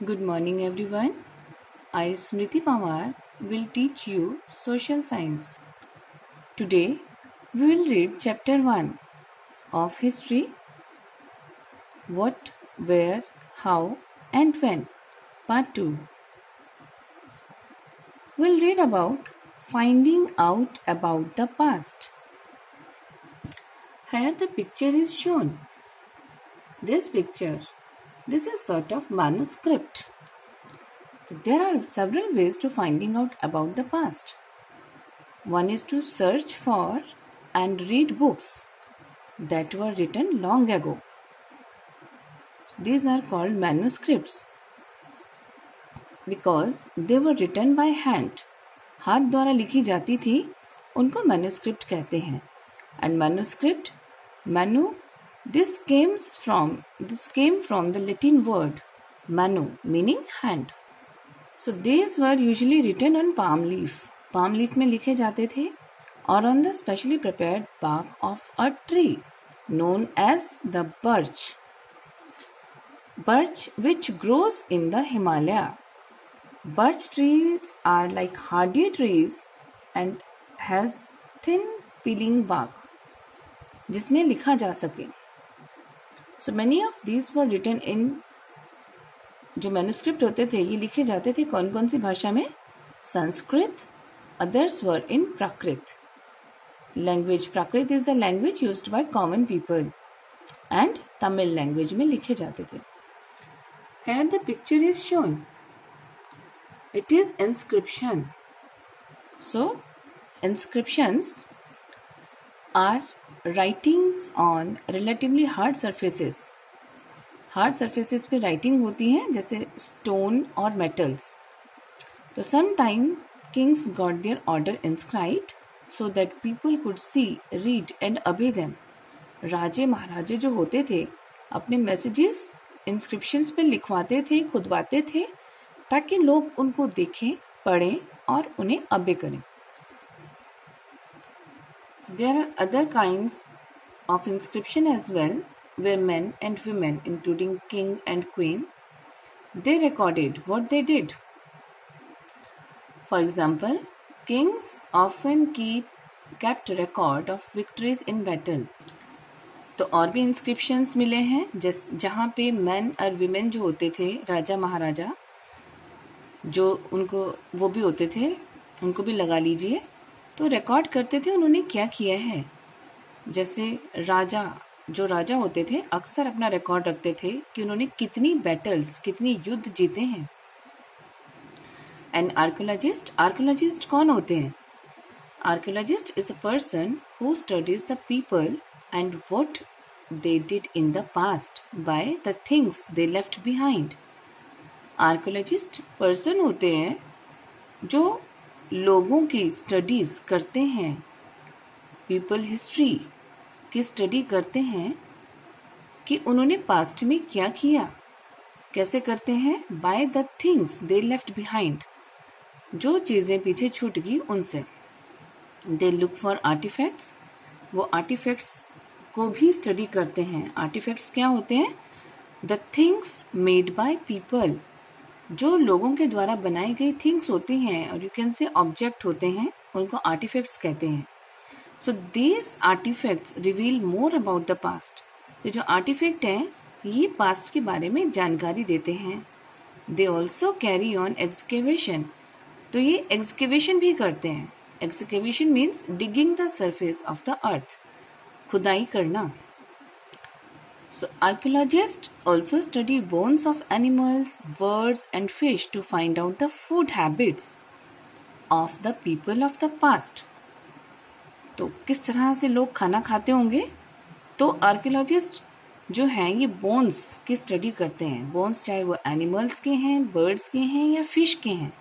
Good morning, everyone. I, Smriti Pawar, will teach you social science. Today, we will read chapter 1 of History: What, Where, How, and When. Part 2. We'll read about finding out about the past. Here, the picture is shown. This is sort of manuscript. So there are several ways to finding out about the past. One is to search for and read books that were written long ago. These are called manuscripts because they were written by hand. हाथ द्वारा लिखी जाती थी, उनको manuscript कहते हैं. And manuscript, this came from the Latin word manu, meaning hand. So these were usually written on palm leaf. Palm leaf में लिखे जाते थे or on the specially prepared bark of a tree known as the birch. Birch, which grows in the Himalaya. Birch trees are like hardy trees and has thin peeling bark जिसमें लिखा जा सके. So many of these were written in, जो manuscript होते थे ये लिखे जाते थे कौन कौन सी भाषा में? Sanskrit. Others were in Prakrit. Language, Prakrit is the language used by common people. And Tamil language में लिखे जाते थे. Here the picture is shown. It is inscription. So, inscriptions are writings on relatively hard surfaces. Hard surfaces पे writing होती है जैसे stone और metals. तो some time kings got their order inscribed so that people could see, read and obey them. राजे महाराजे जो होते थे अपने मैसेजेस इंस्क्रिप्शंस पे लिखवाते थे, खुदवाते थे ताकि लोग उनको देखें, पढ़ें और उन्हें obey करें. So there are other kinds of inscription as well, where men and women, including king and queen, they recorded what they did. For example, kings often kept record of victories in battle. तो और भी inscriptions मिले हैं जहाँ पे men और women जो होते थे, राजा महाराजा जो उनको वो भी होते थे, उनको भी लगा लीजिए, तो रिकॉर्ड करते थे उन्होंने क्या किया है. जैसे जो राजा होते थे अक्सर अपना रिकॉर्ड रखते थे कि उन्होंने कितनी बैटल्स, कितनी युद्ध जीते हैं. एंड आर्कियोलॉजिस्ट कौन होते हैं? Archaeologist is a person who studies the people and what they did in the passed by the things they left behind. Archaeologist person होते हैं जो लोगों की स्टडीज करते हैं, पीपल हिस्ट्री की स्टडी करते हैं कि उन्होंने पास्ट में क्या किया. कैसे करते हैं? By the things they left behind, जो चीज़ें पीछे छूट गई उनसे. दे लुक फॉर आर्टिफैक्ट्स, वो आर्टिफैक्ट्स को भी स्टडी करते हैं. आर्टिफैक्ट्स क्या होते हैं? The things made by people, जो लोगों के द्वारा बनाई गई थिंग्स होती हैं और यू कैन से ऑब्जेक्ट होते हैं, उनको आर्टिफैक्ट्स कहते हैं. So these artifacts reveal more about the past. तो जो आर्टिफैक्ट हैं ये पास्ट के बारे में जानकारी देते हैं. They also carry on excavation. तो ये excavation भी करते हैं. Excavation means digging the surface of the earth. खुदाई करना. So archaeologists also study bones of animals, birds and fish to find out the food habits of the people of the past. तो किस तरह से लोग खाना खाते होंगे? तो आर्कियोलॉजिस्ट जो हैं ये बोन्स की स्टडी करते हैं. बोन्स चाहे वो एनिमल्स के हैं, बर्ड्स के हैं या फिश के हैं.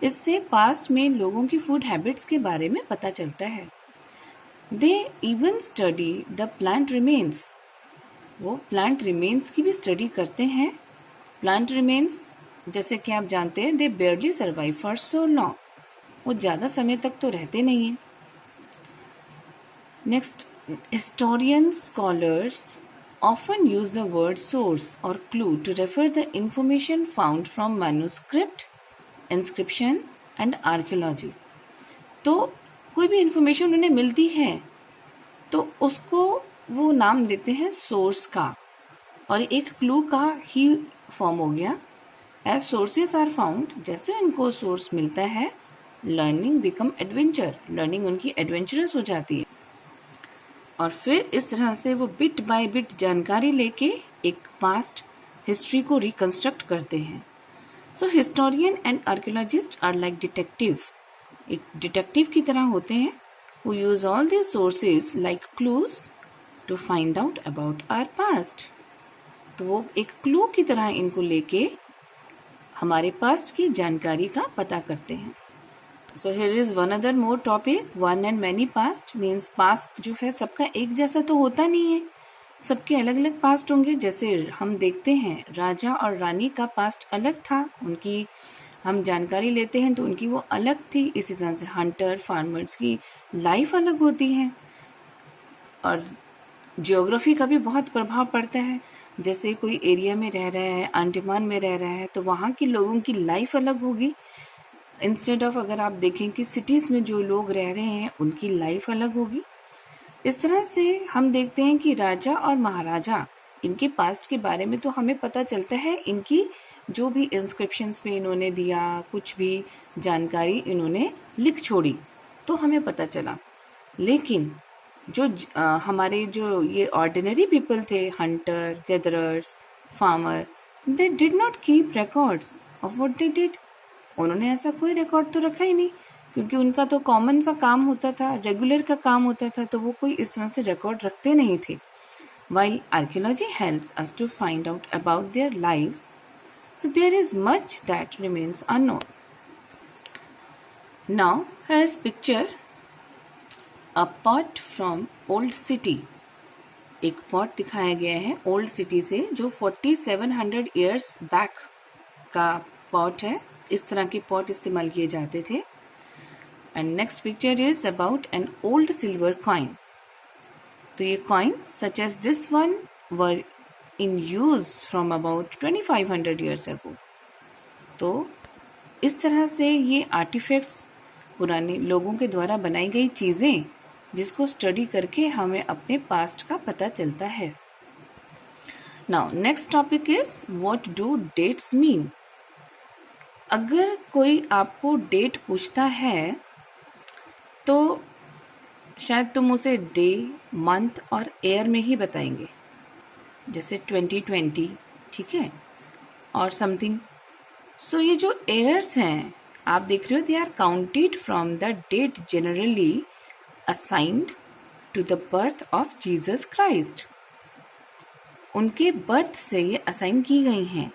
इससे पास्ट में लोगों की फूड हैबिट्स के बारे में पता चलता है. They even study the plant remains, वो प्लांट रिमेन्स की भी स्टडी करते हैं. प्लांट रिमेन्स जैसे कि आप जानते हैं, they barely survive for so long, वो ज़्यादा समय तक तो रहते नहीं हैं. Next, historians, scholars often use the word source or clue to refer the information found from manuscript, inscription and archaeology. तो कोई भी इंफॉर्मेशन उन्हें मिलती है तो उसको वो नाम देते हैं सोर्स का, और एक क्लू का ही फॉर्म हो गया. एज सोर्सेस आर फाउंड, जैसे उनको सोर्स मिलता है, लर्निंग बिकम एडवेंचर, लर्निंग उनकी एडवेंचरस हो जाती है. और फिर इस तरह से वो बिट बाय बिट जानकारी लेके एक पास्ट हिस्ट्री को रिकंस्ट्रक्ट करते हैं. So historian and archaeologist are like detective, एक डिटेक्टिव की तरह होते हैं, who use all these sources like clues to find out about our past. तो वो एक क्लू की तरह इनको लेके हमारे पास्ट की जानकारी का पता करते हैं. So here is one other more topic, one and many past means past जो है सबका एक जैसा तो होता नहीं है, सबके अलग अलग पास्ट होंगे. जैसे हम देखते हैं राजा और रानी का पास्ट अलग था, उनकी हम जानकारी लेते हैं तो उनकी वो अलग थी. इसी तरह से हंटर फार्मर्स की लाइफ अलग होती है. और जियोग्राफी का भी बहुत प्रभाव पड़ता है. जैसे कोई एरिया में रह रहा है, अंडमान में रह रहा है, तो वहाँ के लोगों की लाइफ अलग होगी. इंस्टेड ऑफ अगर आप देखें कि सिटीज़ में जो लोग रह रहे हैं उनकी लाइफ अलग होगी. इस तरह से हम देखते हैं कि राजा और महाराजा, इनके पास्ट के बारे में तो हमें पता चलता है, इनकी जो भी इंस्क्रिप्शंस में इन्होंने दिया, कुछ भी जानकारी इन्होंने लिख छोड़ी तो हमें पता चला. लेकिन जो हमारे जो ये ऑर्डिनरी पीपल थे, Hunter gatherers farmer, they did not keep records of what they did. उन्होंने ऐसा कोई रिकॉर्ड तो रखा ही नहीं, क्योंकि उनका तो कॉमन सा काम होता था, रेगुलर का काम होता था, तो वो कोई इस तरह से रिकॉर्ड रखते नहीं थे. While archaeology helps us to find out about their lives, so there is much that remains unknown. Now here's picture a pot from old city. एक pot दिखाया गया है old city से, जो 4700 years back का pot है. इस तरह के pot इस्तेमाल किए जाते थे. And next picture is about an old silver coin. तो ये coin such as this one were in use from about 2500 years ago. तो इस तरह से ये आर्टिफैक्ट्स, पुराने लोगों के द्वारा बनाई गई चीज़ें, जिसको स्टडी करके हमें अपने पास्ट का पता चलता है. Now next topic is what do dates mean. अगर कोई आपको डेट पूछता है तो शायद तुम उसे डे, मंथ और ईयर में ही बताएंगे. जैसे 2020, ठीक है, और समथिंग. सो ये जो ईयर्स हैं आप देख रहे हो, they are counted from the date generally assigned to the birth of Jesus Christ. उनके बर्थ से ये असाइन की गई हैं.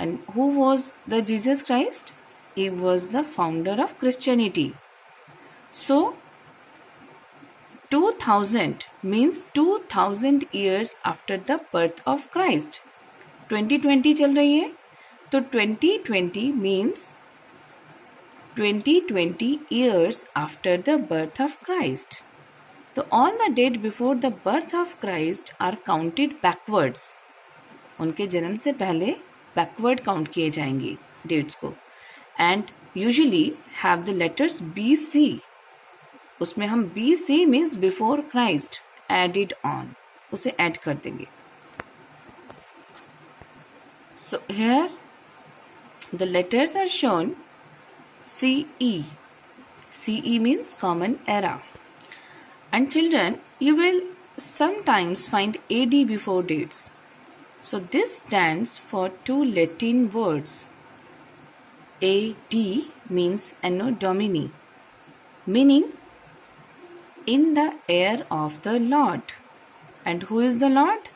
And who was the Jesus Christ? He was the founder of Christianity. So 2000 means 2000 years after the birth of Christ. 2020 चल रही है तो 2020 means 2020 years after the birth of Christ. तो all the date before the birth of Christ are counted backwards. उनके जन्म से पहले backward count किए जाएंगे dates को. And usually have the letters BC. उसमें हम BC means before Christ added on, उसे add कर देंगे. So here the letters are shown CE. CE means common era. And children, you will sometimes find AD before dates. So this stands for two Latin words. AD means Anno Domini, meaning in the year of the Lord. And who is the Lord?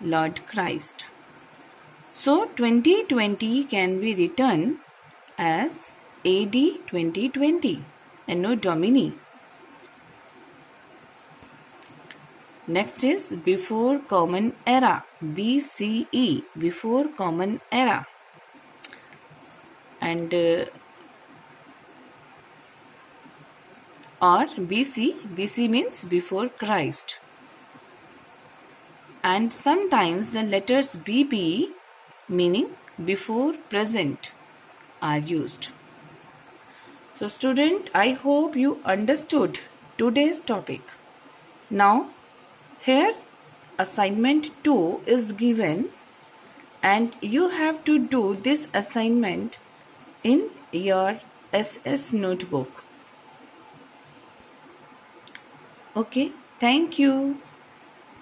Lord Christ. So 2020 can be written as AD 2020, Anno Domini. Next is before common era, BCE, before common era. And or BC means before Christ. and sometimes the letters BP, meaning before present, are used. So student, I hope you understood today's topic. Now, here assignment 2 is given and you have to do this assignment in your SS notebook. Okay, thank you.